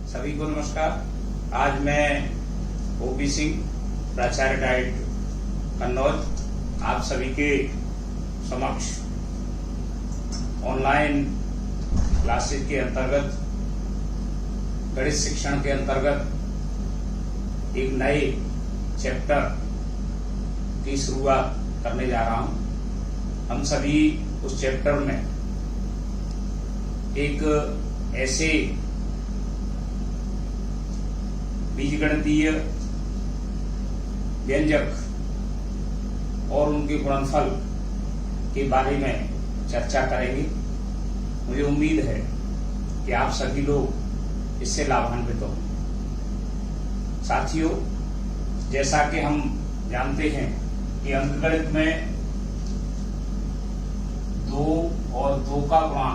सभी को नमस्कार। आज मैं ओपी सिंह, प्राचार्य डाइट कन्नौज, आप सभी के समक्ष ऑनलाइन क्लासेज के अंतर्गत गणित शिक्षण के अंतर्गत एक नए चैप्टर की शुरुआत करने जा रहा हूं। हम सभी उस चैप्टर में एक ऐसे बीजगणितीय व्यंजक और उनके गुणनफल के बारे में चर्चा करेंगे। मुझे उम्मीद है कि आप सभी लोग इससे लाभान्वित हों। साथियों, जैसा कि हम जानते हैं कि अंकगणित में 2 और 2 का गुणा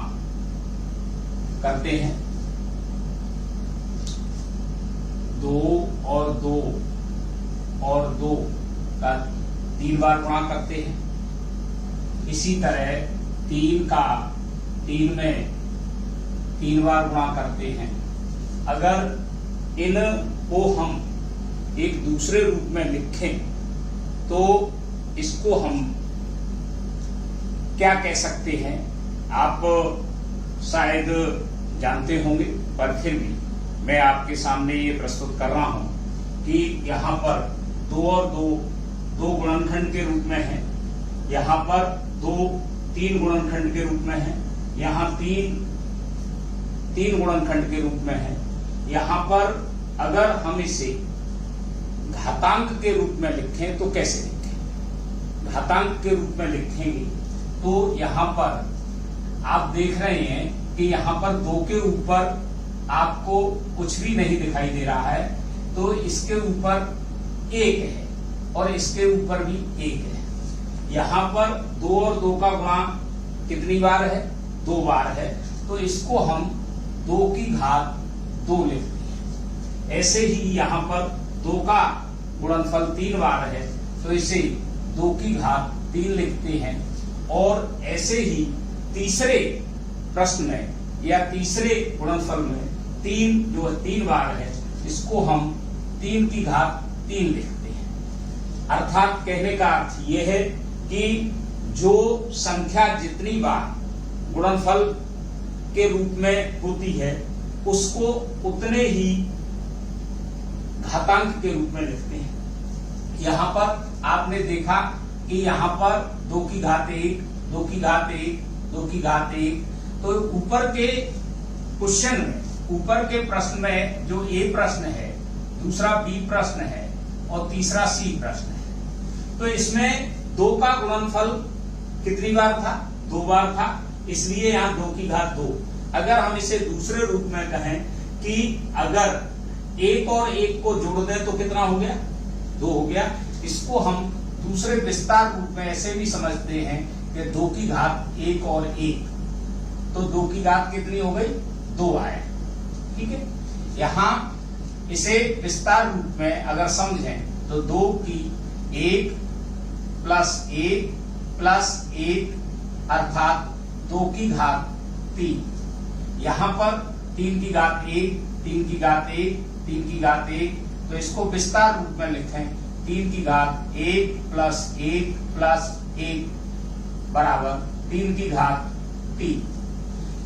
करते हैं, 2 और 2 और 2 का 3 बार गुणा करते हैं। इसी तरह 3 का 3 में 3 बार गुणा करते हैं। अगर इन को हम एक दूसरे रूप में लिखें तो इसको हम क्या कह सकते हैं, आप शायद जानते होंगे, पर फिर भी मैं आपके सामने ये प्रस्तुत कर रहा हूं कि यहाँ पर 2 और 2 गुणनखंड के रूप में है, यहाँ पर 2 3 गुणनखंड के रूप में है, यहाँ 3 गुणनखंड के रूप में है। यहाँ पर अगर हम इसे घातांक के रूप में लिखें तो कैसे लिखें? घातांक के रूप में लिखेंगे तो यहाँ पर आप देख रहे हैं कि यहाँ पर 2 के ऊपर आपको कुछ भी नहीं दिखाई दे रहा है, तो इसके ऊपर 1 है और इसके ऊपर भी 1 है। यहाँ पर 2 और 2 का गुणा कितनी बार है? 2 बार है, तो इसको हम 2 की घात 2 लिखते हैं। ऐसे ही यहाँ पर 2 का गुणनफल 3 बार है, तो इसे 2 की घात 3 लिखते हैं। और ऐसे ही तीसरे प्रश्न में या तीसरे गुणनफल में 3 बार है, इसको हम 3 की घात 3 लिखते हैं। अर्थात कहने का अर्थ यह है कि जो संख्या जितनी बार गुणनफल के रूप में होती है उसको उतने ही घातांक के रूप में लिखते हैं। यहाँ पर आपने देखा कि यहाँ पर 2 की घात 1, 2 की घात 1, 2 की घात 1, तो ऊपर के क्वेश्चन में, ऊपर के प्रश्न में जो ए प्रश्न है, दूसरा बी प्रश्न है और तीसरा सी प्रश्न है, तो इसमें 2 का गुणनफल कितनी बार था? 2 बार था, इसलिए यहाँ 2 की घात 2। अगर हम इसे दूसरे रूप में कहें कि अगर 1 और 1 को जोड़ दें तो कितना हो गया? 2 हो गया। इसको हम दूसरे विस्तार रूप में ऐसे भी समझते हैं कि 2 की घात 1 और 1, तो 2 की घात कितनी हो गई? 2 आए। ठीक है, यहाँ इसे विस्तार रूप में अगर समझें तो 2 की 1 प्लस 1 प्लस 1 अर्थात 2 की घात 3। यहाँ पर 3 की घात 1, 3 की घात 1, 3 की घात 1, तो इसको विस्तार रूप में लिखें 3 की घात 1 प्लस 1 प्लस 1 बराबर 3 की घात 3।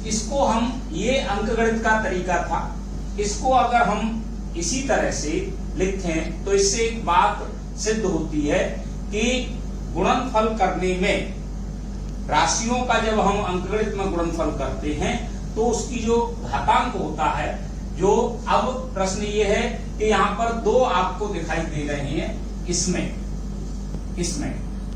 इसको हम, ये अंकगणित का तरीका था, इसको अगर हम इसी तरह से लिखें तो इससे एक बात सिद्ध होती है कि गुणनफल करने में, राशियों का जब हम अंकगणित में गुणनफल करते हैं तो उसकी जो घातांक होता है, जो अब प्रश्न ये है कि यहाँ पर 2 आपको दिखाई दे रहे हैं इसमें,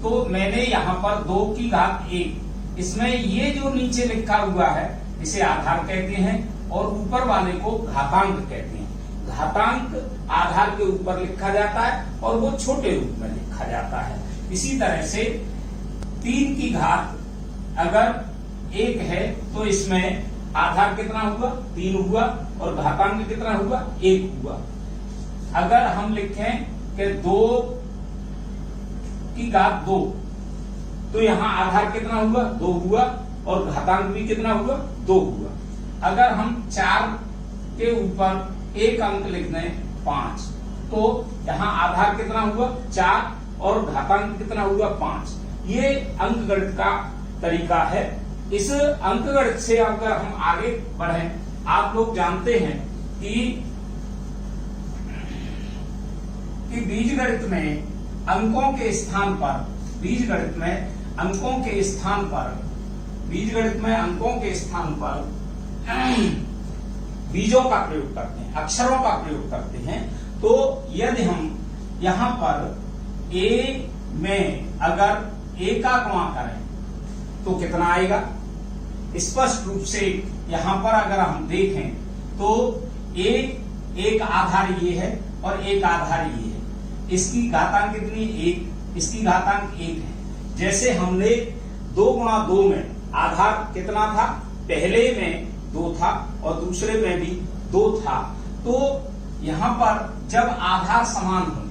तो मैंने यहाँ पर 2 की घात 1, इसमें ये जो नीचे लिखा हुआ है इसे आधार कहते हैं और ऊपर वाले को घातांक कहते हैं। घातांक आधार के ऊपर लिखा जाता है और वो छोटे रूप में लिखा जाता है। इसी तरह से 3 की घात अगर 1 है तो इसमें आधार कितना हुआ? 3 हुआ और घातांक कितना हुआ? 1 हुआ। अगर हम लिखें कि 2 की घात 2, तो यहाँ आधार कितना हुआ? 2 हुआ और घातांक भी कितना हुआ? 2 हुआ। अगर हम 4 के ऊपर एक अंक लिख दें 5, तो यहाँ आधार कितना हुआ 4 और घातांक कितना हुआ 5। ये अंकगणित का तरीका है। इस अंकगणित से अगर हम आगे बढ़ें, आप लोग जानते हैं कि बीजगणित में अंकों के स्थान पर बीजगणित में अंकों के स्थान पर बीजों का प्रयोग करते हैं, अक्षरों का प्रयोग करते हैं। तो यदि हम यहाँ पर a में अगर a का गुणा करें तो कितना आएगा? स्पष्ट रूप से यहाँ पर अगर हम देखें तो एक आधार ये है और एक आधार ये है। इसकी घातांक कितनी? 1, इसकी घातांक 1 है। जैसे हमने 2 गुणा 2 में आधार कितना था? पहले में 2 था और दूसरे में भी 2 था। तो यहाँ पर जब आधार समान हो,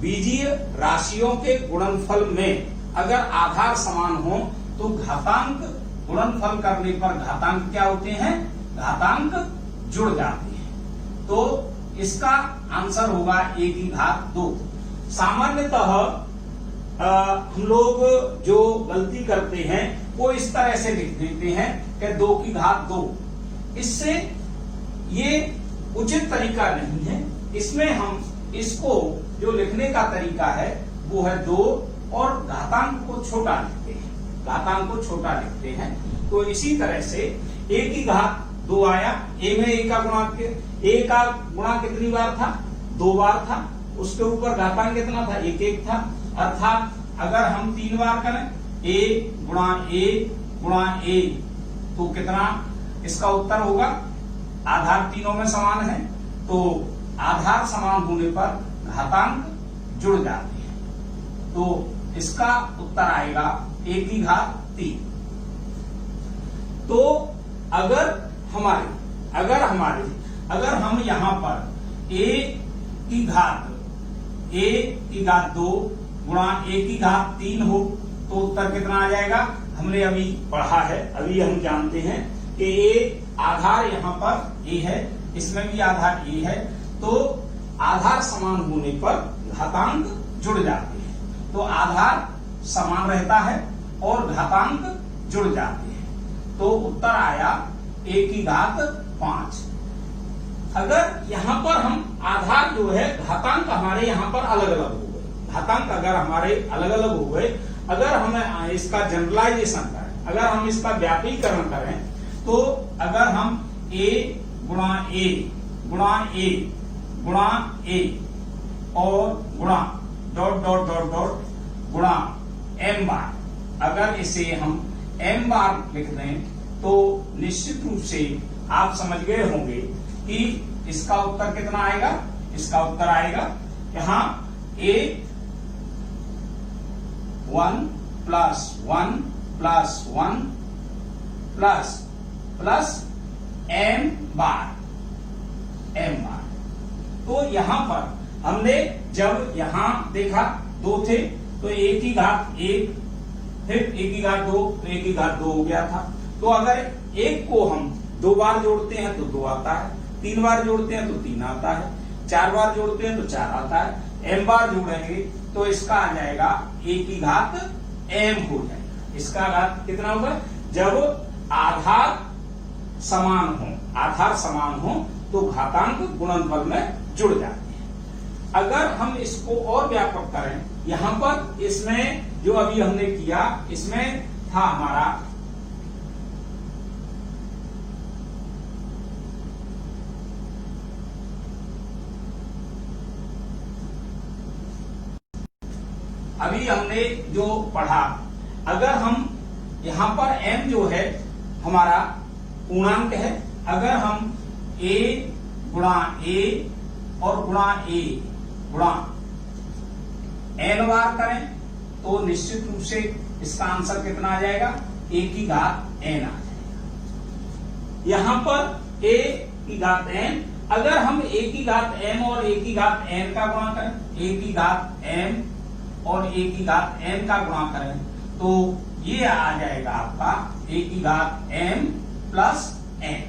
बीजीय राशियों के गुणनफल में अगर आधार समान हो तो घातांक गुणनफल करने पर घातांक क्या होते हैं? घातांक जुड़ जाते हैं। तो इसका आंसर होगा a की घात 2। सामान्यतः हम लोग जो गलती करते हैं वो इस तरह से लिख देते हैं कि 2 की घात 2। इससे ये उचित तरीका नहीं है। इसमें हम इसको जो लिखने का तरीका है वो है 2 और घातांक को छोटा लिखते हैं, घातांक को छोटा लिखते हैं। तो इसी तरह से a की घात 2 आया। a में a का गुणा कितनी बार था? 2 बार था। उसके ऊपर घातांक कितना था? 1 था। अर्थात अगर हम 3 बार करें a गुणा a तो कितना इसका उत्तर होगा? आधार तीनों में समान है तो आधार समान होने पर घातांक जुड़ जाते हैं। तो इसका उत्तर आएगा a की घात 3। तो अगर हम यहां पर a की घात 2 गुणा a की घात 3 हो तो उत्तर कितना आ जाएगा? हमने अभी पढ़ा है, अभी हम जानते हैं कि a आधार यहाँ पर a है, इसमें भी आधार a है। तो आधार समान होने पर घातांक जुड़ जाते हैं। तो आधार समान रहता है और घातांक जुड़ जाते हैं। तो उत्तर आया a की घात 5। अगर यहाँ पर हम आधार जो है घातांक हमारे यहाँ पर अलग अलग हो गए, घातांक अगर हमारे अलग अलग हो गए, अगर हम इसका जनरलाइजेशन करें, अगर हम इसका व्यापीकरण करें तो अगर हम a गुणा a और गुणा डॉट डॉट डॉट डॉट गुणा m बार, अगर इसे हम m बार लिख दें तो निश्चित रूप से आप समझ गए होंगे कि इसका उत्तर कितना आएगा? इसका उत्तर आएगा यहां a 1 plus 1 plus 1 plus m बार। तो यहां पर हमने जब यहां देखा 2 थे तो a की घात 1, फिर a की घात 2 तो a की घात 2 हो गया था। तो अगर 1 को हम 2 बार जोड़ते हैं तो 2 आता है, 3 बार जोड़ते हैं तो 3 आता है, 4 बार जोड़ते हैं तो 4 आता है। m बार जोड़ेंगे तो इसका आ जाएगा a की घात m हो जाएगा। इसका घात कितना होगा? जब आधार समान हो तो घातांक गुणनफल में जुड़ जाते हैं। अगर हम इसको और व्यापक करें, यहां पर इसमें जो अभी हमने किया, इसमें था हमारा अभी हमने जो पढ़ा, अगर हम यहां पर m जो है हमारा पूर्णांक है, अगर हम a गुणा a और गुणा a गुणा n बार करें तो निश्चित रूप से इसका आंसर कितना आ जाएगा? a की घात n आ जाएगा। यहां पर a की घात n, अगर हम a की घात m और a की घात n का गुणा करें, a की घात m और a की घात n का गुणा करें तो ये आ जाएगा आपका a की घात m प्लस n।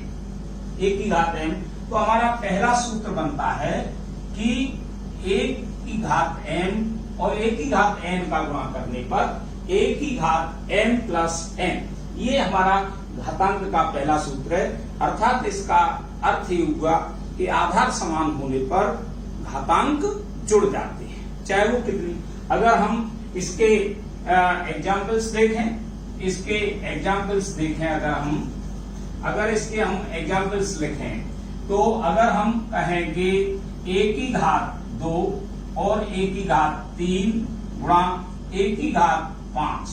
a की घात m तो हमारा पहला सूत्र बनता है कि 1 की घात m और 1 की घात n का गुणा करने पर 1 की घात m प्लस n, ये हमारा घातांक का पहला सूत्र है। अर्थात इसका अर्थ ये हुआ कि आधार समान होने पर घातांक जुड़ जाते हैं, चाहे वो कितनी। अगर हम इसके एग्जाम्पल्स देखें, अगर इसके हम एग्जाम्पल्स लिखें तो अगर हम कहेंगे 1 की घात 2 और 1 की घात 3 गुणा 1 की घात 5,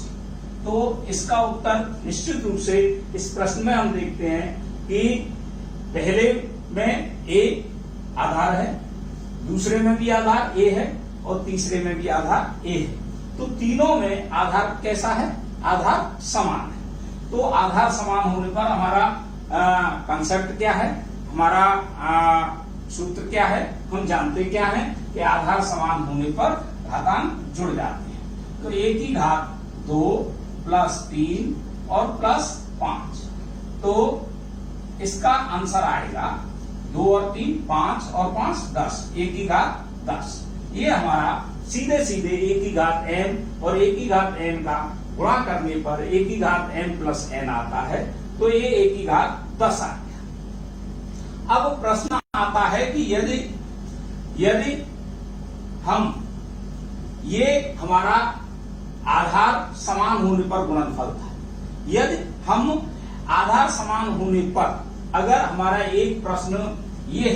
तो इसका उत्तर निश्चित रूप से इस प्रश्न में हम देखते हैं कि पहले में a आधार है, दूसरे में भी आधार a है और तीसरे में भी आधार a है। तो तीनों में आधार कैसा है? आधार समान है। तो आधार समान होने पर हमारा कंसेप्ट क्या है, हमारा सूत्र क्या है, हम जानते क्या है कि आधार समान होने पर घातांक जुड़ जाते हैं। तो 1 की घात 2 प्लस 3 और प्लस 5, तो इसका आंसर आएगा 2 और 3 5 और 5 10, 1 की घात 10। ये हमारा सीधे सीधे 1 की घात m और 1 की घात n का गुणा करने पर 1 की घात m प्लस n आता है, तो ये 1 की घात 10 आ गया। अब प्रश्न आता है कि यदि हम ये हमारा आधार समान होने पर गुणनफल था, यदि हम आधार समान होने पर अगर हमारा एक प्रश्न ये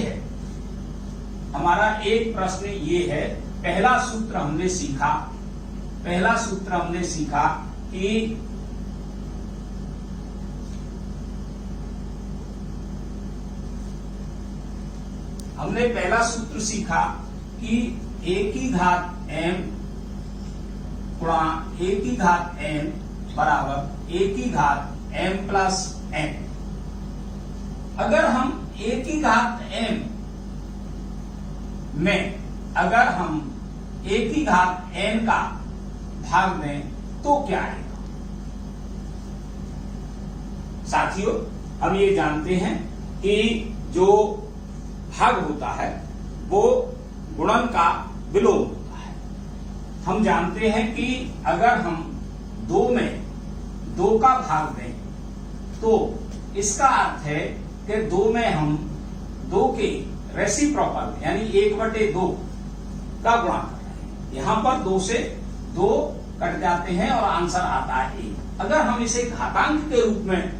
है, पहला सूत्र हमने सीखा कि हमने पहला सूत्र सीखा कि 1 की घात m गुणा 1 की घात n बराबर 1 की घात m प्लस n। अगर हम 1 की घात m में अगर हम 1 की घात n का भाग दें तो क्या आएगा? साथियों, हम ये जानते हैं कि जो भाग होता है वो गुणन का विलोम होता है। हम जानते हैं कि अगर हम 2 में 2 का भाग दें तो इसका अर्थ है कि 2 में हम 2 के रेसिप्रोकल यानी 1/2 का गुणा कर रहे हैं। यहां पर 2 से 2 कट जाते हैं और आंसर आता है 1। अगर हम इसे घातांक के रूप में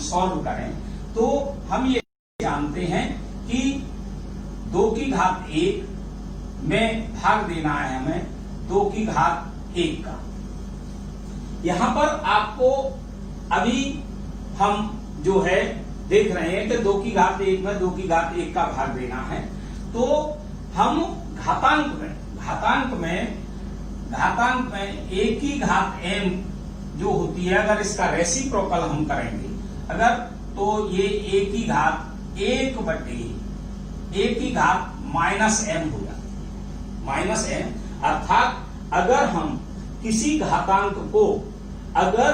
सॉल्व करें तो हम ये जानते हैं कि 2 की घात 1 में भाग देना है हमें 2 की घात 1 का। यहां पर आपको अभी हम जो है देख रहे हैं कि 2 की घात 1 में 2 की घात 1 का भाग देना है, तो हम घातांक में 1 की घात m जो होती है, अगर इसका रेसिप्रोकल हम करेंगे अगर, तो ये 1 की घात 1 की घात माइनस m हो जाती है। माइनस m अर्थात अगर हम किसी घातांक को अगर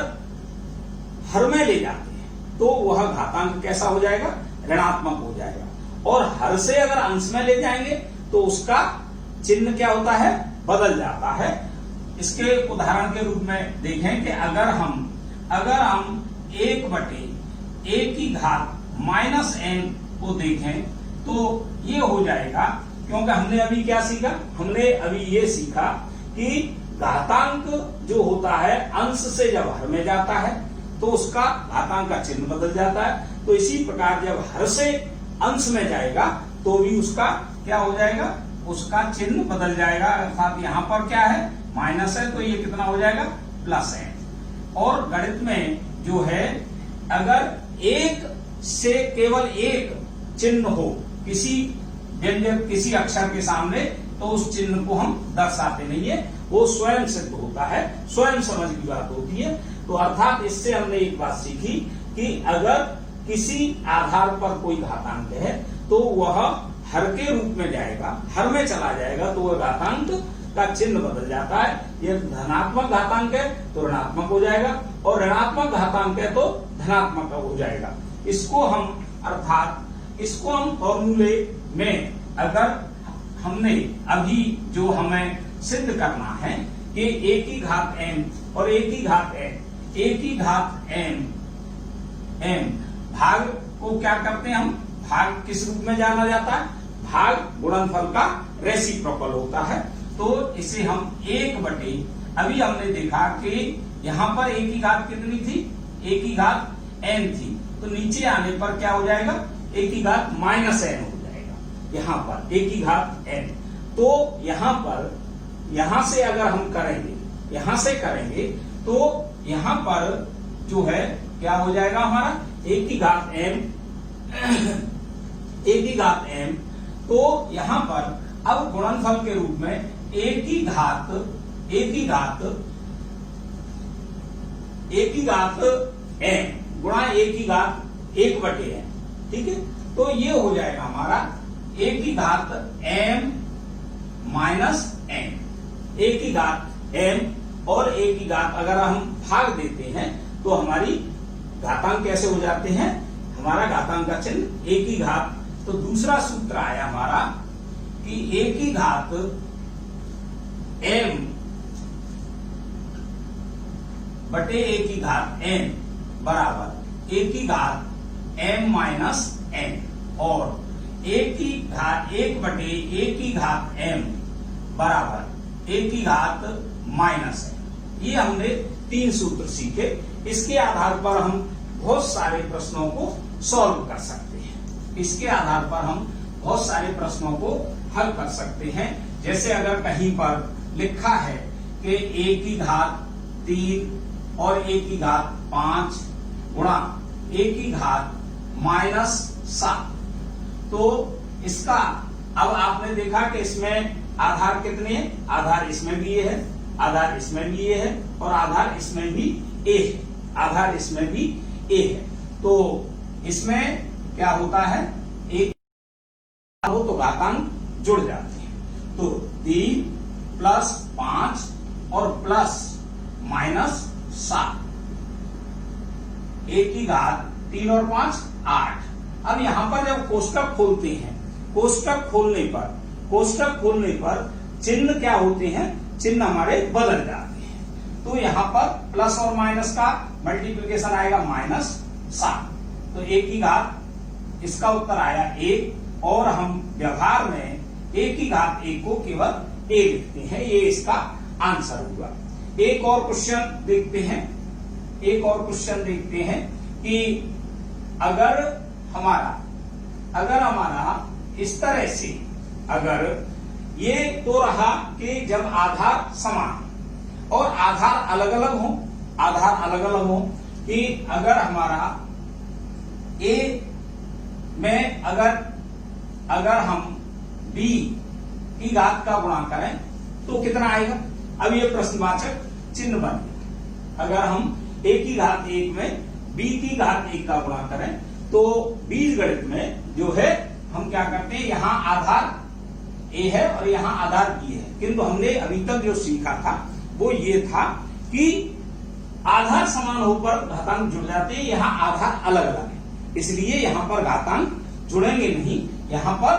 हर में ले जाते हैं तो वह घातांक कैसा हो जाएगा? ऋणात्मक हो जाएगा। और हर से अगर अंश में ले जाएंगे तो उसका चिन्ह क्या होता है? बदल जाता है। इसके उदाहरण के रूप में देखें कि अगर हम 1/1 की घात माइनस n को देखें तो ये हो जाएगा, क्योंकि हमने अभी क्या सीखा? हमने अभी ये सीखा कि घातांक जो होता है अंश से जब हर में जाता है तो उसका घातांक का चिन्ह बदल जाता है। तो इसी प्रकार जब हर से अंश में जाएगा तो भी उसका क्या हो जाएगा? उसका चिन्ह बदल जाएगा। अर्थात यहाँ पर क्या है? माइनस है, तो ये कितना हो जाएगा? प्लस है। और गणित में जो है अगर एक से केवल एक चिन्ह हो किसी व्यंजक किसी अक्षर के सामने, तो उस चिन्ह को हम दर्शाते नहीं है, वो स्वयं सिद्ध होता है, स्वयं समझ की बात होती है। तो अर्थात इससे हमने एक बात सीखी कि अगर किसी आधार पर कोई घातांक है तो वह हर के रूप में जाएगा, हर में चला जाएगा, तो वह घातांक का चिन्ह बदल जाता है। यदि धनात्मक घातांक है तो ऋणात्मक हो जाएगा और ऋणात्मक घातांक है तो धनात्मक हो जाएगा। इसको हम अर्थात इसको हम फॉर्मूले में अगर हमने अभी जो हमें सिद्ध करना है कि a की घात m और a की घात n, a की घात m भाग को क्या करते हैं हम, भाग किस रूप में जाना जाता है, भाग गुणनफल का रेसिप्रोकल होता है। तो इसे हम 1/, अभी हमने देखा कि यहां पर a की घात कितनी थी, a की घात n थी, तो नीचे आने पर क्या हो जाएगा, a की घात -n हो जाएगा, यहां पर a की घात n। तो यहां पर, यहां से अगर हम करेंगे, यहां से करेंगे तो यहां पर जो है क्या हो जाएगा हमारा a की घात m, a की घात m। तो यहां पर अब गुणनफल के रूप में a की घात m गुणा a की घात 1/n, ठीक है। तो ये हो जाएगा हमारा a की घात m माइनस n, a की घात m और a की घात अगर हम भाग देते हैं तो हमारी घातांक कैसे हो जाते हैं, हमारा घातांक का चिन्ह a की घात। तो दूसरा सूत्र आया हमारा कि a की घात m बटे a की घात n बराबर a की घात m माइनस n, और a की घात 1/a की घात m बराबर a की घात माइनस n। ये हमने 3 सूत्र सीखे। इसके आधार पर हम बहुत सारे प्रश्नों को सॉल्व कर सकते हैं, इसके आधार पर हम बहुत सारे प्रश्नों को हल कर सकते हैं। जैसे अगर कहीं पर लिखा है कि a की घात 3 और a की घात 5 गुणा a की घात -7, तो इसका अब आपने देखा कि इसमें आधार कितने हैं, आधार इसमें भी ये है, आधार इसमें भी ये है, और आधार इसमें भी a है, आधार इसमें भी a है। तो इसमें क्या होता है, एक हो तो घातांक जुड़ जाते हैं। तो 3 + 5 और प्लस -7, a की घात 3 और 5 8। अब यहां पर जब कोष्टक खोलते हैं, कोष्टक खोलने पर चिन्ह क्या होते हैं, चिन्ह हमारे बदल जाते हैं। तो यहां पर प्लस और माइनस का मल्टीप्लिकेशन आएगा -7। तो a की घात, इसका उत्तर आया 1, और हम व्यवहार में a की घात 1 को केवल a लिखते हैं, ये इसका आंसर हुआ। एक और क्वेश्चन देखते हैं, कि अगर हमारा इस तरह से, अगर ये तो रहा कि जब आधार समान और आधार अलग अलग हो, कि अगर हमारा a में अगर हम b की घात का गुणा करें तो कितना आएगा। अब ये प्रश्नवाचक चिन्ह बन गया। अगर हम a की घात 1 में b की घात 1 का गुणा करें तो बीजगणित में जो है हम क्या करते हैं, यहाँ आधार a है और यहाँ आधार b है, किंतु हमने अभी तक जो सीखा था वो ये था कि आधार समान होकर घातांक जुड़ जाते हैं, यहाँ आधार अलग अलग है, इसलिए यहाँ पर घातांक जुड़ेंगे नहीं, यहाँ पर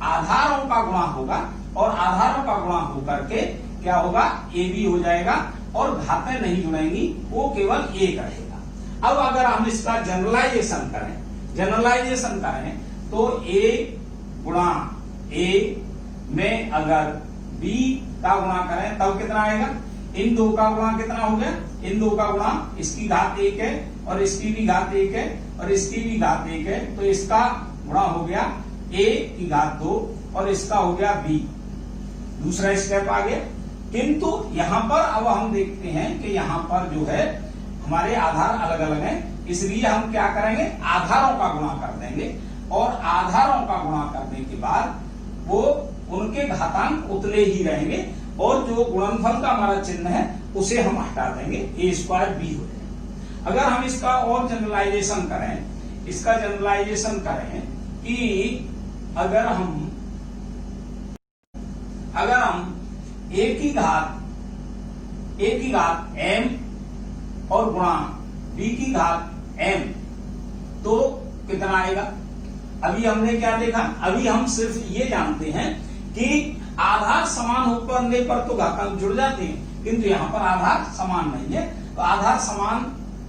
आधारों का गुणा होगा, और आधारों का गुणा होकर के क्या होगा, a b हो जाएगा, और घातें नहीं जुड़ेंगी, वो केवल 1 रहेगा। अब अगर हम इसका जनरलाइजेशन करें तो a गुणा a में अगर b का गुणा करें तब कितना आएगा, इन दो का गुणा कितना हो गया, इन दो का गुणा, इसकी घात 1 है और इसकी भी घात 1 है और इसकी भी घात 1 है, तो इसका गुणा हो गया a की घात 2 और इसका हो गया b। दूसरा स्टेप आ गया। किंतु यहां पर अब हम देखते हैं कि यहां पर जो है हमारे आधार अलग अलग हैं, इसलिए हम क्या करेंगे, आधारों का गुणा कर देंगे, और आधारों का गुणा करने के बाद वो उनके घातांक उतने ही रहेंगे, और जो गुणनफल का हमारा चिन्ह है उसे हम हटा देंगे, a² b हो जाएगा। अगर हम इसका और जनरलाइजेशन करें, कि अगर हम a की घात m और गुणा b की घात m, तो कितना आएगा, अभी हमने क्या देखा, अभी हम सिर्फ ये जानते हैं कि आधार समान होने पर तो घातांक जुड़ जाते हैं, किंतु यहाँ पर आधार समान नहीं है। तो आधार समान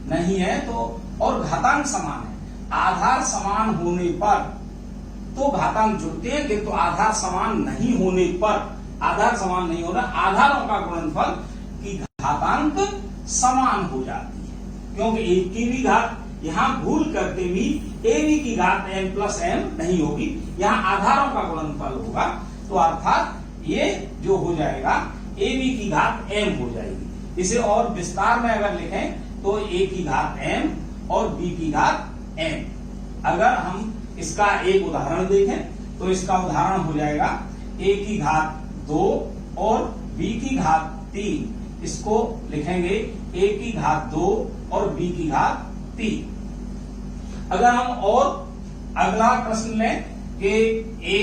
नहीं है तो और घातांक समान है, आधार समान होने पर तो घातांक जुड़ते हैं, किंतु आधार समान नहीं होने पर, आधार समान नहीं होना, आधारों का गुणनफल की घातांक समान हो जाती है, क्योंकि एक की भी घात, यहां भूल करके भी ए बी की घात m प्लस m नहीं होगी, यहां आधारों का गुणनफल होगा। तो अर्थात ये जो हो जाएगा ए बी की घात m हो जाएगी। इसे और विस्तार में अगर लिखें तो a की घात m और b की घात m। अगर हम इसका एक उदाहरण देखें तो इसका उदाहरण हो जाएगा a की घात 2 और b की घात 3। इसको लिखेंगे a की घात 2 और b की घात 3। अगर हम और अगला प्रश्न लें कि a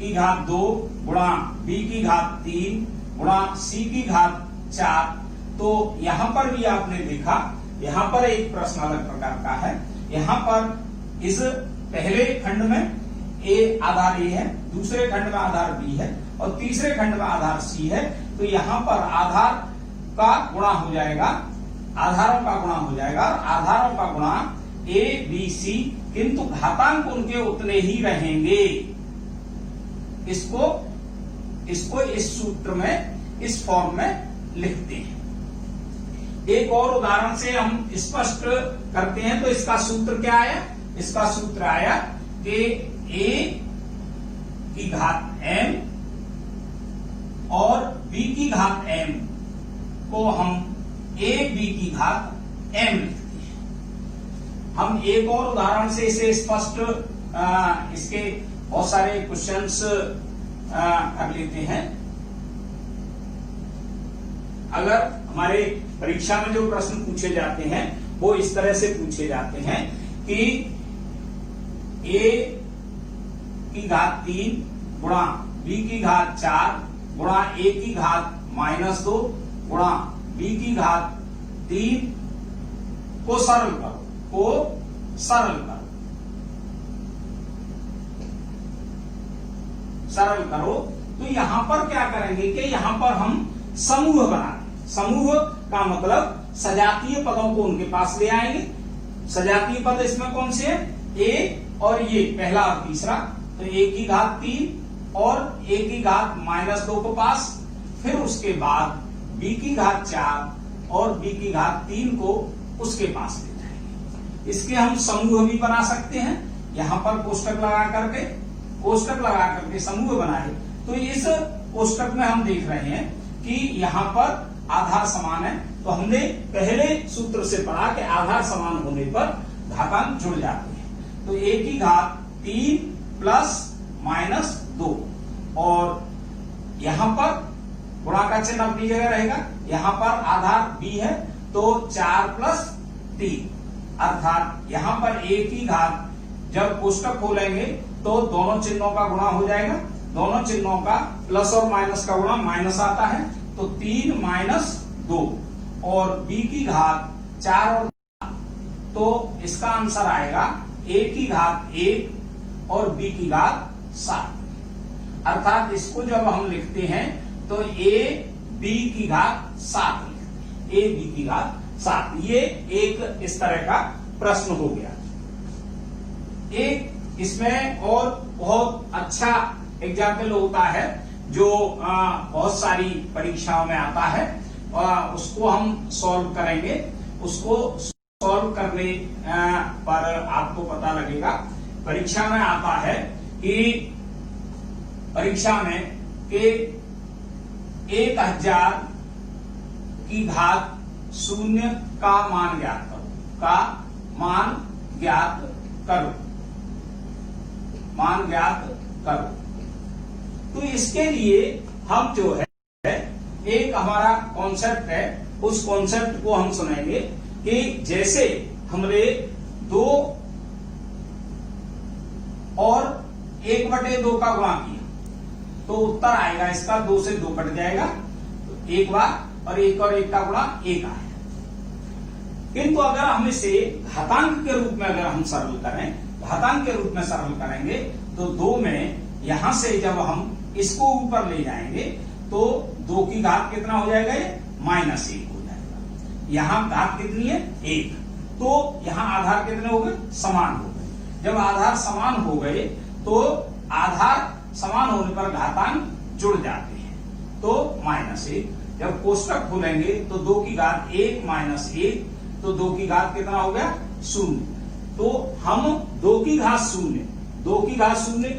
की घात 2 गुणा b की घात 3 गुणा c की घात 4, तो यहां पर भी आपने देखा, यहां पर एक प्रश्न अलग प्रकार का है। यहां पर इस पहले खंड में a आधार a है, दूसरे खंड में आधार b है और तीसरे खंड में आधार c है। तो यहां पर आधार का गुणा हो जाएगा, आधारों का गुणा हो जाएगा, आधारों का गुणा a b c, किंतु घातांक उनके उतने ही रहेंगे। इसको इस सूत्र में, इस फॉर्म में लिखते हैं। एक और उदाहरण से हम स्पष्ट करते हैं। तो इसका सूत्र क्या आया, इसका सूत्र आया कि a की घात m और b की घात m को हम a b की घात m लिखते हैं। हम एक और उदाहरण से इसे स्पष्ट, इसके बहुत सारे क्वेश्चंस कर लेते हैं। अगर हमारे परीक्षा में जो प्रश्न पूछे जाते हैं वो इस तरह से पूछे जाते हैं कि a की घात 3 गुणा b की घात 4 गुणा a की घात -2 गुणा b की घात 3 को सरल करो। तो यहां पर क्या करेंगे कि यहां पर हम समूह बनाएंगे। समूह का मतलब सजातीय पदों को उनके पास ले आएंगे। सजातीय पद इसमें कौन से हैं, a और ये पहला और तीसरा। तो a की घात 3 और a की घात -2 को पास, फिर उसके बाद b की घात 4 और b की घात 3 को उसके पास ले जाएंगे। इसके हम समूह भी बना सकते हैं। यहां पर कोष्टक लगा करके समूह बनाए। तो इस कोष्टक में हम देख रहे हैं कि यहां पर आधार समान है। तो हमने पहले सूत्र से पढ़ा कि आधार समान होने पर घातांक जुड़ जाते हैं। तो a की घात 3 प्लस -2 और यहां पर गुणा का चिन्ह अपनी जगह रहेगा। यहां पर आधार b है तो 4 प्लस 3, अर्थात यहां पर a की घात, जब कोष्टक खोलेंगे तो दोनों चिन्हों का गुणा हो जाएगा। दोनों चिन्हों का प्लस और माइनस का गुणा माइनस आता है, तो 3 - 2 और b की घात 4 और 4, तो इसका आंसर आएगा a की घात 1 और b की घात 7। अर्थात इसको जब हम लिखते हैं तो a b की घात 7 लिखते हैं, a b की घात 7। ये एक इस तरह का प्रश्न हो गया। एक इसमें और बहुत अच्छा एग्जाम्पल होता है जो बहुत सारी परीक्षाओं में आता है, उसको हम सॉल्व करेंगे। उसको सॉल्व करने पर आपको पता लगेगा। परीक्षा में आता है कि परीक्षा में कि 1000 की घात 0 का मान ज्ञात करो। तो इसके लिए हम जो है एक हमारा कॉन्सेप्ट है, उस कॉन्सेप्ट को हम सुनेंगे कि जैसे हमने 2 और 1/2 का गुणा किया तो उत्तर आएगा इसका 2 से 2 कट जाएगा, तो एक बार, और 1 और 1 का गुणा 1 आएगा। किंतु अगर हम इसे घातांक के रूप में अगर हम सरल करें घातांक के रूप में सरल करेंगे तो 2 में यहां से जब हम इसको ऊपर ले जाएंगे तो 2 की घात कितना हो जाएगा, ये -1 हो जाएगा। यहां घात कितनी है, 1, तो यहां आधार कितने हो गए, समान हो गए। जब आधार समान हो गए तो आधार समान होने पर घातांक जुड़ जाते हैं, तो -1। जब कोष्टक खोलेंगे तो 2 की घात 1 -1, तो 2 की घात कितना हो गया, 0। तो हम 2 की घात 0, 2 की घात 0,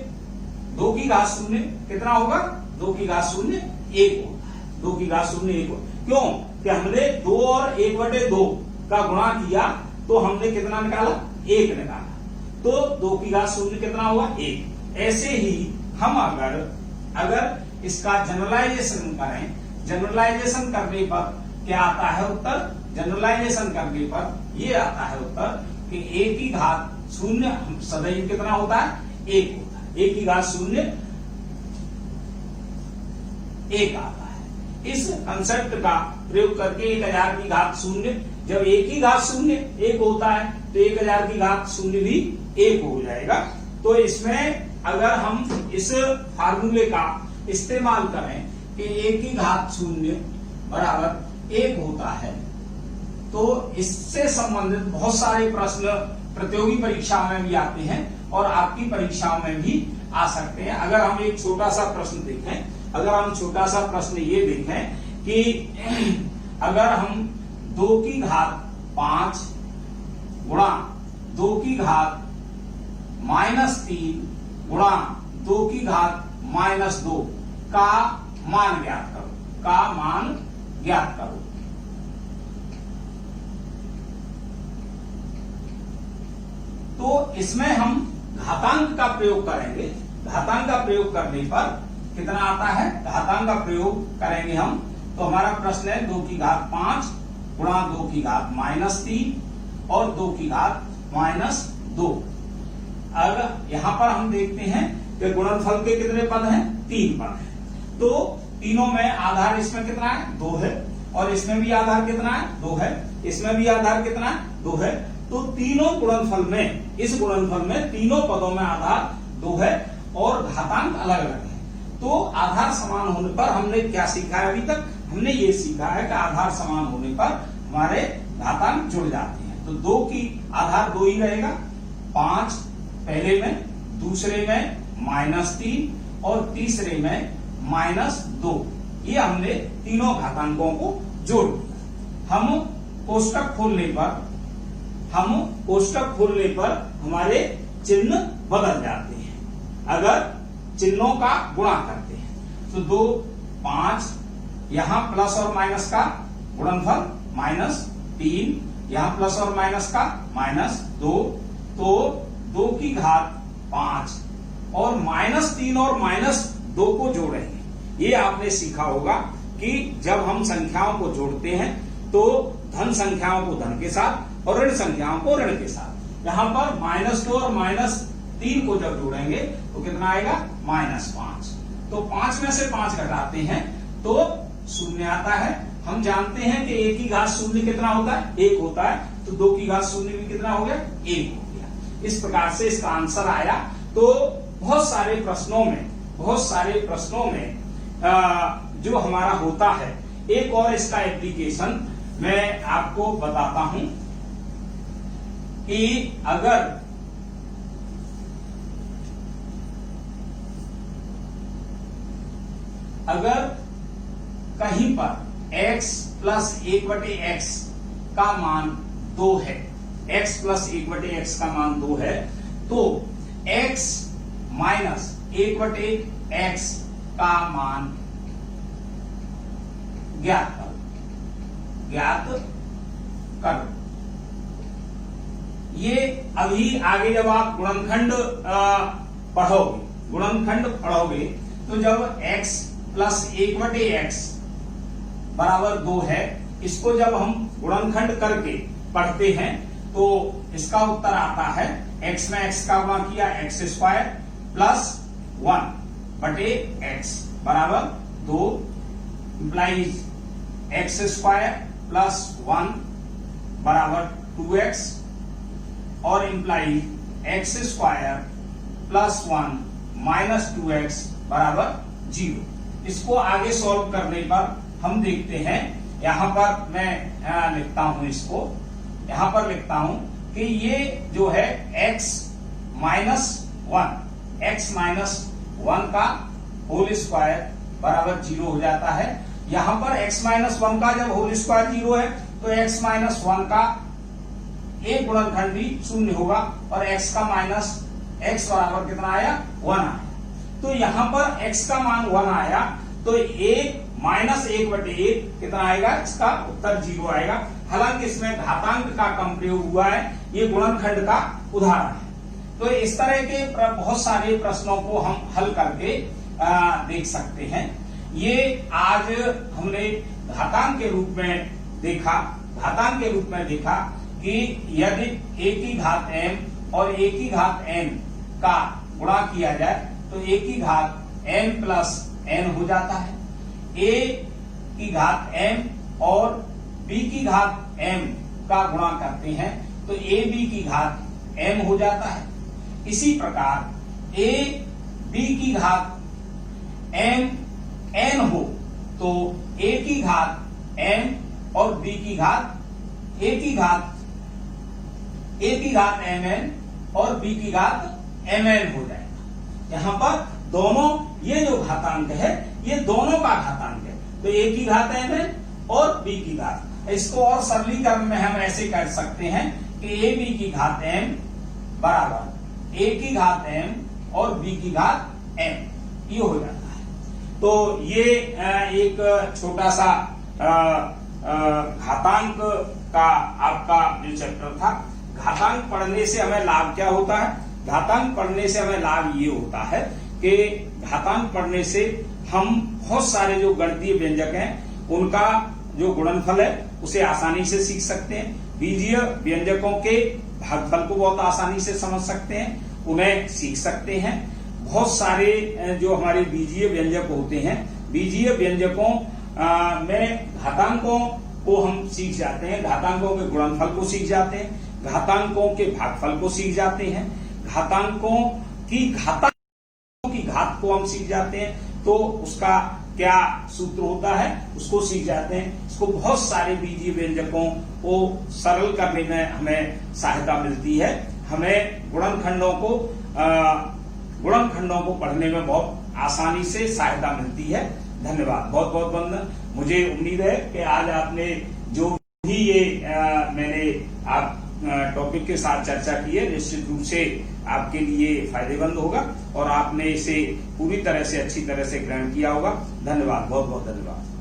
2 की घात 0 कितना होगा, 2 की घात 0 1 होता है। 2 की घात 0 1 होता है। क्यों कि हमने 2 और 1/2 का गुणा किया तो हमने कितना निकाला, 1 निकाला, तो 2 की घात 0 कितना हुआ, 1। ऐसे ही हम अगर इसका जनरलाइजेशन करें, जनरलाइजेशन करने पर क्या आता है उत्तर, जनरलाइजेशन करने पर ये आता है उत्तर कि 1 की घात 0 सदैव कितना होता है, 1 होता है। 1 की घात 0 1 आता है। इस कंसेप्ट का प्रयोग करके 1000 की घात 0, जब 1 की घात 0 1 होता है तो 1000 की घात 0 भी 1 हो जाएगा। तो इसमें अगर हम इस फार्मूले का इस्तेमाल करें कि 1 की घात 0 बराबर 1 होता है, तो इससे संबंधित बहुत सारे प्रश्न प्रतियोगी परीक्षाओं में भी आते हैं और आपकी परीक्षाओं में भी आ सकते हैं। अगर हम एक छोटा सा प्रश्न देखें, अगर हम छोटा सा प्रश्न ये देखें कि अगर हम 2 की घात 5 गुणा 2 की घात -3 गुणा 2 की घात -2 का मान ज्ञात करो, का मान ज्ञात करो। तो इसमें हम घातांक का प्रयोग करेंगे। घातांक का प्रयोग करने पर कितना आता है, घातांक का प्रयोग करेंगे हम, तो हमारा प्रश्न है 2 की घात 5 गुणा 2 की घात -3 और 2 की घात -2। अगर यहां पर हम देखते हैं कि गुणनफल के कितने पद हैं, 3 पद हैं, तो तीनों में आधार इसमें कितना है, 2 है, और इसमें भी आधार कितना है, 2 है, इसमें भी आधार कितना है, 2 है। तो तीनों गुणनफल में, इस गुणनफल में तीनों पदों में आधार 2 है और घातांक अलग अलग है। तो आधार समान होने पर हमने क्या सीखा है, अभी तक हमने ये सीखा है कि आधार समान होने पर हमारे घातांक जुड़ जाते हैं। तो 2 की आधार 2 ही रहेगा, 5 पहले में, दूसरे में -3 और तीसरे में -2। ये हमने तीनों घातांकों को जोड़ दिया। हम कोष्टक खोलने पर हमारे चिन्ह बदल जाते हैं अगर चिन्हों का गुणा करते हैं। तो 2 5 यहां प्लस और माइनस का गुणनफल -3, यहां प्लस और माइनस का -2, तो 2 की घात 5 और -3 और -2 को जोड़ेंगे। ये आपने सीखा होगा कि जब हम संख्याओं को जोड़ते हैं तो धन संख्याओं को धन के साथ और ऋण संख्याओं को ऋण के साथ। यहां पर -2 और -3 को जब जोड़ेंगे तो कितना आएगा, -5। तो 5 में से 5 घटाते हैं तो 0 आता है। हम जानते हैं कि 1 की घात 0 कितना होता है, 1 होता है, तो 2 की घात 0 भी कितना हो गया, 1 हो गया। इस प्रकार से इसका आंसर आया। तो बहुत सारे प्रश्नों में जो हमारा होता है, एक और इसका एप्लीकेशन मैं आपको बताता हूं कि अगर कहीं पर x प्लस 1/x का मान 2 है, x प्लस 1/x का मान 2 है, तो x माइनस 1/x का मान ज्ञात करो। ये अभी आगे जब आप गुणनखंड पढ़ोगे तो जब x प्लस 1/x बराबर 2 है, इसको जब हम गुणनखंड करके पढ़ते हैं तो इसका उत्तर आता है x में x का गुणा किया x² प्लस 1/x बराबर 2 इंप्लाइज x² प्लस 1 बराबर 2x और implies x square plus 1 minus 2x बराबर 0। इसको आगे सॉल्व करने पर हम देखते हैं, यहां पर मैं लिखता हूं, इसको यहां पर लिखता हूं कि ये जो है x माइनस 1 का होल स्क्वायर बराबर 0 हो जाता है। यहां पर x माइनस 1 का जब होल स्क्वायर 0 है तो x माइनस 1 का एक गुणनखंड भी शून्य होगा और x का माइनस x बराबर कितना आया 1 आया। तो यहां पर x का मान 1 आया तो 1 माइनस 1/1 कितना आएगा, इसका उत्तर 0 आएगा। हालांकि इसमें घातांक का कम प्रयोग हुआ है, ये गुणनखंड का उदाहरण है। तो इस तरह के बहुत सारे प्रश्नों को हम हल करके देख सकते हैं। ये आज हमने घातांक के रूप में देखा कि यदि a की घात m और a की घात n का गुणा किया जाए तो a की घात m प्लस n हो जाता है। a की घात m और b की घात m का गुणा करते हैं तो a b की घात m हो जाता है। इसी प्रकार a b की घात m n हो तो a की घात m और b की घात a की घात mn और b की घात mn हो जाएगा। यहां पर दोनों, ये जो घातांक है ये दोनों का घातांक है, तो a की घात mn और b की घात। इसको और सरलीकरण में हम ऐसे कर सकते हैं कि a b की घात m बराबर a की घात m और b की घात m, ये हो जाता है। तो ये एक छोटा सा घातांक का आपका जो चैप्टर था। घातांक पढ़ने से हमें लाभ क्या होता है? घातांक पढ़ने से हमें लाभ ये होता है कि घातांक पढ़ने से हम बहुत सारे जो गणितीय व्यंजक हैं उनका जो गुणनफल है उसे आसानी से सीख सकते हैं। बीजीय व्यंजकों के भागफल को बहुत आसानी से समझ सकते हैं, उन्हें सीख सकते हैं। बहुत सारे जो हमारे बीजीय व्यंजक होते हैं, बीजीय व्यंजकों में घातांकों को हम सीख जाते हैं, घातांकों के गुणनफल को सीख जाते हैं, घातांकों के भागफल को सीख जाते हैं, घातांकों की घात को हम सीख जाते हैं, तो उसका क्या सूत्र होता है उसको सीख जाते हैं। इसको बहुत सारे बीजीय व्यंजकों को सरल करने में हमें सहायता मिलती है। हमें गुणनखंडों को पढ़ने में बहुत आसानी से सहायता मिलती है। धन्यवाद, बहुत बहुत वंदन। मुझे उम्मीद है कि आज आपने जो भी ये मैंने आप टॉपिक के साथ चर्चा की है निश्चित रूप से आपके लिए फायदेमंद होगा और आपने इसे पूरी तरह से अच्छी तरह से ग्रहण किया होगा। धन्यवाद, बहुत बहुत धन्यवाद।